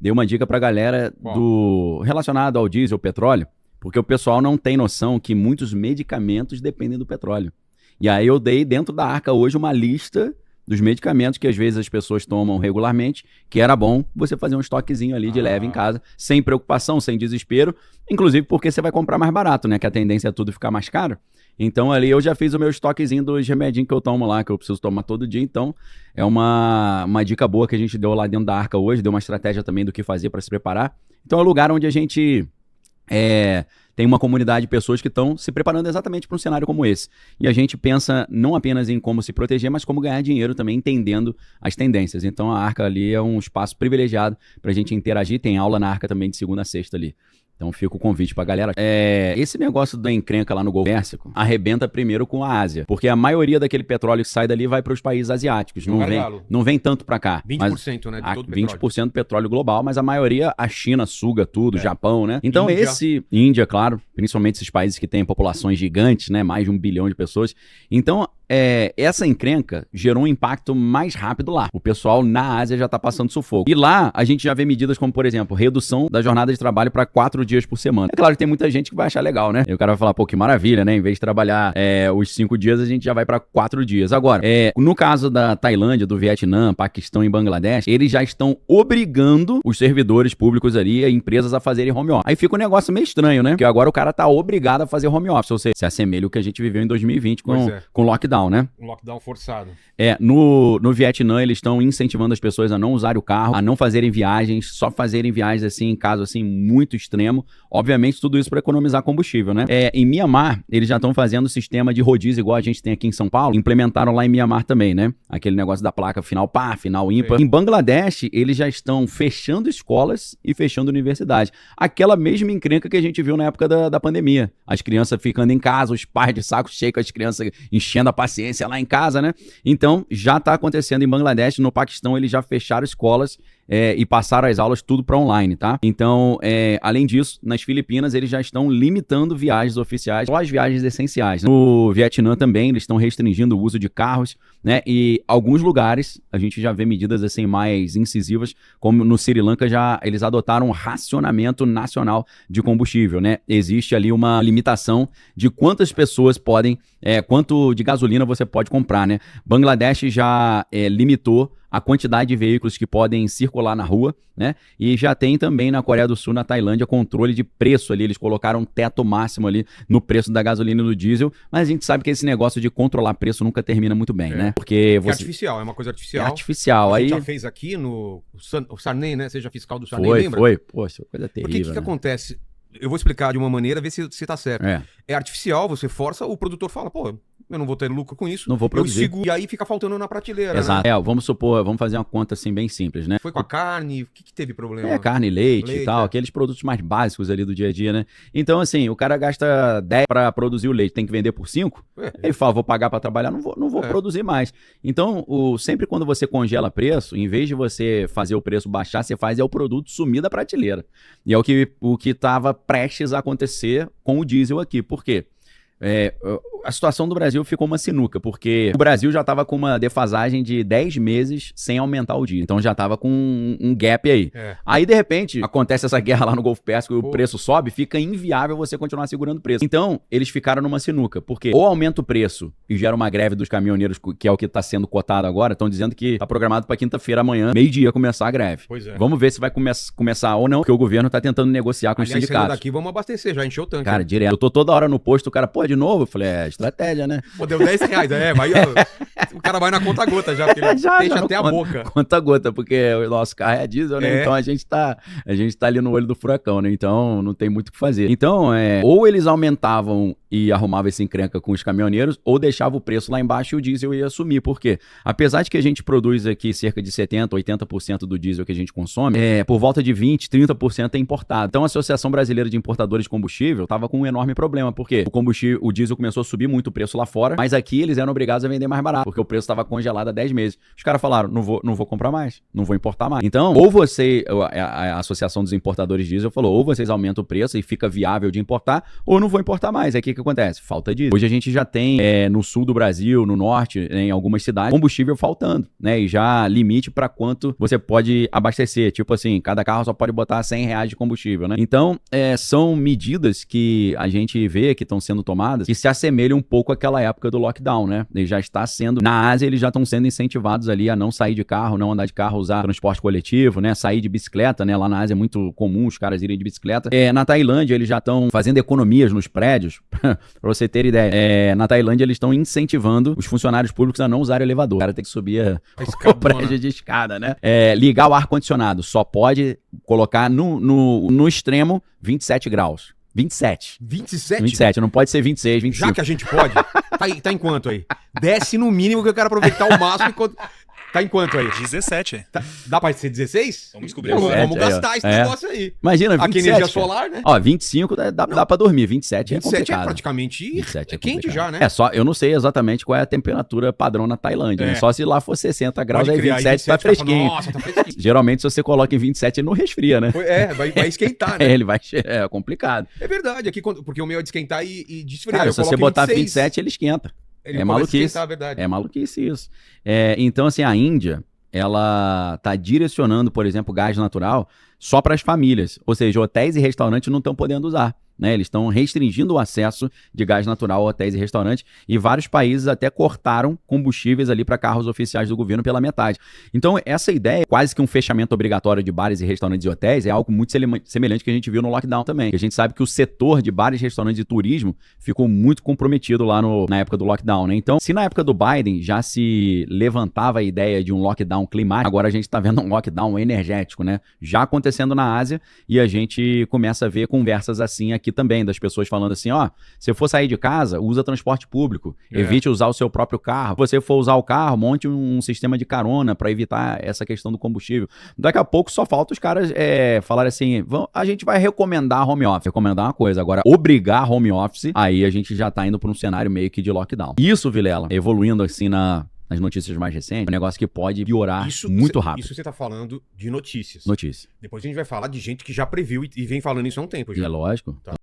dei uma dica pra galera relacionado ao diesel, petróleo, porque o pessoal não tem noção que muitos medicamentos dependem do petróleo. E aí eu dei dentro da Arca hoje uma lista dos medicamentos que às vezes as pessoas tomam regularmente, que era bom você fazer um estoquezinho ali de leve em casa, sem preocupação, sem desespero, inclusive porque você vai comprar mais barato, né? Que a tendência é tudo ficar mais caro. Então ali eu já fiz o meu estoquezinho dos remedinhos que eu tomo lá, que eu preciso tomar todo dia. Então é uma dica boa que a gente deu lá dentro da Arca hoje, deu uma estratégia também do que fazer para se preparar. Então é um lugar onde a gente tem uma comunidade de pessoas que estão se preparando exatamente para um cenário como esse. E a gente pensa não apenas em como se proteger, mas como ganhar dinheiro também, entendendo as tendências. Então a Arca ali é um espaço privilegiado para a gente interagir. Tem aula na Arca também de segunda a sexta ali. Então fica o convite pra galera. Esse negócio da encrenca lá no Golfo Pérsico arrebenta primeiro com a Ásia. Porque a maioria daquele petróleo que sai dali vai para os países asiáticos. Não vem tanto pra cá. 20%, né? De todo 20% do petróleo global, mas a maioria, a China suga tudo, Japão, né? Então Índia, claro, principalmente esses países que têm populações gigantes, né? Mais de 1 bilhão de pessoas. Então, essa encrenca gerou um impacto mais rápido lá. O pessoal na Ásia já tá passando sufoco. E lá, a gente já vê medidas como, por exemplo, redução da jornada de trabalho para 4 dias por semana. É claro que tem muita gente que vai achar legal, né? E o cara vai falar, pô, que maravilha, né? Em vez de trabalhar os 5 dias, a gente já vai para 4 dias. Agora, no caso da Tailândia, do Vietnã, Paquistão e Bangladesh, eles já estão obrigando os servidores públicos ali, empresas a fazerem home office. Aí fica um negócio meio estranho, né? Porque agora o cara tá obrigado a fazer home office. Ou seja, se assemelha o que a gente viveu em 2020 com lockdown, né? Um lockdown forçado. No Vietnã, eles estão incentivando as pessoas a não usarem o carro, a não fazerem viagens, só fazerem viagens assim, em caso assim, muito extremo. Obviamente, tudo isso para economizar combustível, né? Em Mianmar, eles já estão fazendo o sistema de rodízio, igual a gente tem aqui em São Paulo. Implementaram lá em Mianmar também, né? Aquele negócio da placa final par, final ímpar. Em Bangladesh, eles já estão fechando escolas e fechando universidades. Aquela mesma encrenca que a gente viu na época da pandemia. As crianças ficando em casa, os pais de saco cheio com as crianças enchendo a paciência lá em casa, né? Então, já está acontecendo em Bangladesh. No Paquistão, eles já fecharam escolas e passaram as aulas tudo para online, tá? Então, além disso, nas Filipinas, eles já estão limitando viagens oficiais, só as viagens essenciais, né? No Vietnã também, eles estão restringindo o uso de carros, né? E alguns lugares, a gente já vê medidas assim mais incisivas, como no Sri Lanka, eles adotaram um racionamento nacional de combustível, né? Existe ali uma limitação de quantas pessoas podem, quanto de gasolina você pode comprar, né? Bangladesh já limitou a quantidade de veículos que podem circular na rua, né? E já tem também na Coreia do Sul, na Tailândia, controle de preço ali. Eles colocaram um teto máximo ali no preço da gasolina e do diesel, mas a gente sabe que esse negócio de controlar preço nunca termina muito bem, né? Porque É artificial, é uma coisa artificial. É artificial. A gente aí já fez aqui o Sarney, né? Seja fiscal do Sarney, lembra? Foi. Poxa, coisa terrível. Porque o que acontece? Eu vou explicar de uma maneira, ver se tá certo. É artificial, você força, o produtor fala, pô, eu não vou ter lucro com isso. Não vou produzir. E aí fica faltando na prateleira, Exato. né? Vamos supor, vamos fazer uma conta assim bem simples, né? Foi com a carne, o que teve problema? Carne, leite e tal, aqueles produtos mais básicos ali do dia a dia, né? Então, assim, o cara gasta 10 para produzir o leite, tem que vender por 5, ele fala, vou pagar para trabalhar, não vou produzir mais. Então, sempre quando você congela preço, em vez de você fazer o preço baixar, você faz o produto sumir da prateleira. E é o que estava prestes a acontecer com o diesel aqui. Por quê? A situação do Brasil ficou uma sinuca, porque o Brasil já estava com uma defasagem de 10 meses sem aumentar o diesel. Então já estava com um gap aí. Aí, de repente, acontece essa guerra lá no Golfo Pérsico e o preço sobe, fica inviável você continuar segurando o preço. Então, eles ficaram numa sinuca, porque ou aumenta o preço e gera uma greve dos caminhoneiros, que é o que está sendo cotado agora, estão dizendo que está programado para quinta-feira amanhã, meio-dia, começar a greve. Vamos ver se vai começar ou não, porque o governo está tentando negociar com os sindicatos. Daqui vamos abastecer, já encheu o tanque. Cara, direto. Eu tô toda hora no posto, o cara, pô, de novo? Eu falei, estratégia, né? Pô, deu R$10, o cara vai na conta-gota já, porque ele deixa até a boca. Conta-gota, porque o nosso carro é diesel, né? Então a gente tá ali no olho do furacão, né? Então não tem muito o que fazer. Então, ou eles aumentavam e arrumavam esse encrenca com os caminhoneiros, ou deixava o preço lá embaixo e o diesel ia sumir. Por quê? Apesar de que a gente produz aqui cerca de 70%, 80% do diesel que a gente consome, por volta de 20%, 30% é importado. Então a Associação Brasileira de Importadores de Combustível tava com um enorme problema, porque o diesel começou a subir muito o preço lá fora, mas aqui eles eram obrigados a vender mais barato, porque o preço estava congelado há 10 meses. Os caras falaram, não vou comprar mais, não vou importar mais. Então, ou a Associação dos Importadores de Diesel falou, ou vocês aumentam o preço e fica viável de importar, ou não vou importar mais. Aí o que acontece? Falta diesel. Hoje a gente já tem no sul do Brasil, no norte, em algumas cidades, combustível faltando, né? E já limite para quanto você pode abastecer. Tipo assim, cada carro só pode botar R$100 de combustível, né? Então, são medidas que a gente vê que estão sendo tomadas que se assemelham um pouco àquela época do lockdown, né? Ele já está sendo... Na Ásia, eles já estão sendo incentivados ali a não sair de carro, não andar de carro, usar transporte coletivo, né? Sair de bicicleta, né? Lá na Ásia é muito comum os caras irem de bicicleta. Na Tailândia, eles já estão fazendo economias nos prédios. Pra você ter ideia. Na Tailândia, eles estão incentivando os funcionários públicos a não usar elevador. O cara tem que subir o prédio de escada, né? Ligar o ar-condicionado. Só pode colocar no extremo 27 graus. 27. 27? 27, não pode ser 26, 25. Já que a gente pode, tá em quanto aí? Desce no mínimo que eu quero aproveitar o máximo enquanto... Tá em quanto aí? 17. Dá pra ser 16? Vamos descobrir. Vamos gastar esse negócio aí. Imagina, 27. Aqui energia solar, né? 25 dá pra dormir, 27 é complicado. 27 é praticamente 27 quente já, né? Eu não sei exatamente qual é a temperatura padrão na Tailândia, né? Só se lá for 60 graus, aí 27 tá fresquinho. Nossa, tá fresquinho. Geralmente, se você coloca em 27, ele não resfria, né? Vai esquentar, né? É complicado. É verdade, aqui, porque o meu é de esquentar e de esfriar. Cara, se você botar 26, ele esquenta. Ele maluquice. Esquentar, verdade. É maluquice isso. Então, assim, a Índia, ela tá direcionando, por exemplo, gás natural só para as famílias. Ou seja, hotéis e restaurantes não estão podendo usar. Né? Eles estão restringindo o acesso de gás natural a hotéis e restaurantes, e vários países até cortaram combustíveis ali para carros oficiais do governo pela metade. Então, essa ideia, quase que um fechamento obrigatório de bares e restaurantes e hotéis, é algo muito semelhante que a gente viu no lockdown também. A gente sabe que o setor de bares, restaurantes e turismo ficou muito comprometido lá na época do lockdown, né? Então, se na época do Biden já se levantava a ideia de um lockdown climático, agora a gente está vendo um lockdown energético, né? Já acontecendo na Ásia, e a gente começa a ver conversas assim aqui também, das pessoas falando assim, se for sair de casa, usa transporte público, evite usar o seu próprio carro. Se você for usar o carro, monte um sistema de carona para evitar essa questão do combustível. Daqui a pouco só falta os caras falarem assim, a gente vai recomendar home office. Recomendar uma coisa, agora obrigar home office, aí a gente já tá indo para um cenário meio que de lockdown. Isso, Vilela, evoluindo assim nas notícias mais recentes, um negócio que pode piorar muito rápido. Isso você tá falando de notícias. Notícia. Depois a gente vai falar de gente que já previu e vem falando isso há um tempo já. É lógico. Tá.